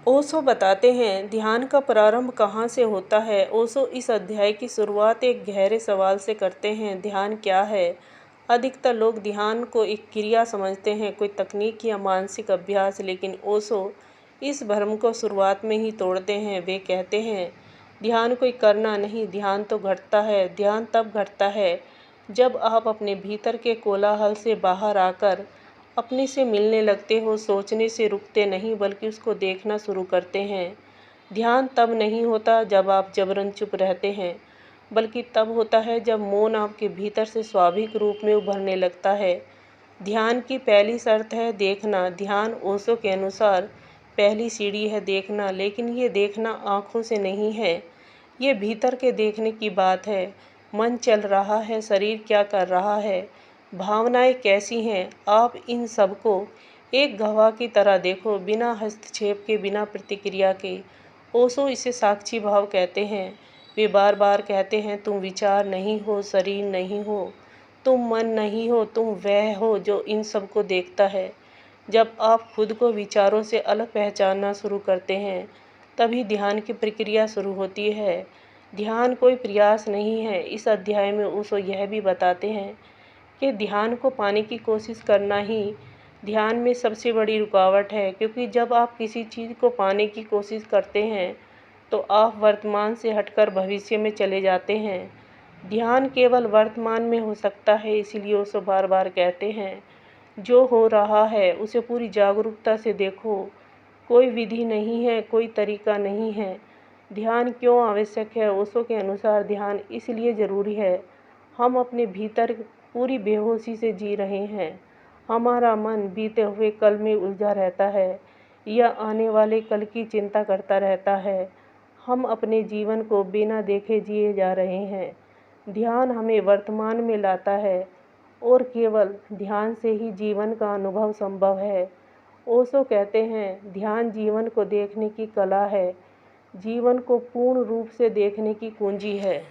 ओशो बताते हैं, ध्यान का प्रारंभ कहाँ से होता है। ओशो इस अध्याय की शुरुआत एक गहरे सवाल से करते हैं, ध्यान क्या है। अधिकतर लोग ध्यान को एक क्रिया समझते हैं, कोई तकनीक या मानसिक अभ्यास, लेकिन ओशो इस भ्रम को शुरुआत में ही तोड़ते हैं। वे कहते हैं, ध्यान कोई करना नहीं, ध्यान तो घटता है। ध्यान तब घटता है जब आप अपने भीतर के कोलाहल से बाहर आकर अपने से मिलने लगते हो। सोचने से रुकते नहीं, बल्कि उसको देखना शुरू करते हैं। ध्यान तब नहीं होता जब आप जबरन चुप रहते हैं, बल्कि तब होता है जब मौन आपके भीतर से स्वाभाविक रूप में उभरने लगता है। ध्यान की पहली शर्त है देखना। ध्यान ओशो के अनुसार पहली सीढ़ी है देखना, लेकिन ये देखना आँखों से नहीं है, ये भीतर के देखने की बात है। मन चल रहा है, शरीर क्या कर रहा है, भावनाएं कैसी हैं, आप इन सब को एक गवाह की तरह देखो, बिना हस्तक्षेप के, बिना प्रतिक्रिया के। ओशो इसे साक्षी भाव कहते हैं। वे बार बार कहते हैं, तुम विचार नहीं हो, शरीर नहीं हो, तुम मन नहीं हो, तुम वह हो जो इन सब को देखता है। जब आप खुद को विचारों से अलग पहचानना शुरू करते हैं, तभी ध्यान की प्रक्रिया शुरू होती है। ध्यान कोई प्रयास नहीं है। इस अध्याय में ओशो यह भी बताते हैं कि ध्यान को पाने की कोशिश करना ही ध्यान में सबसे बड़ी रुकावट है, क्योंकि जब आप किसी चीज़ को पाने की कोशिश करते हैं तो आप वर्तमान से हटकर भविष्य में चले जाते हैं। ध्यान केवल वर्तमान में हो सकता है, इसलिए ओशो बार बार कहते हैं, जो हो रहा है उसे पूरी जागरूकता से देखो। कोई विधि नहीं है, कोई तरीका नहीं है। ध्यान क्यों आवश्यक है? ओशो के अनुसार ध्यान इसलिए ज़रूरी है, हम अपने भीतर पूरी बेहोशी से जी रहे हैं। हमारा मन बीते हुए कल में उलझा रहता है या आने वाले कल की चिंता करता रहता है। हम अपने जीवन को बिना देखे जिए जा रहे हैं। ध्यान हमें वर्तमान में लाता है और केवल ध्यान से ही जीवन का अनुभव संभव है। ओशो कहते हैं, ध्यान जीवन को देखने की कला है, जीवन को पूर्ण रूप से देखने की कुंजी है।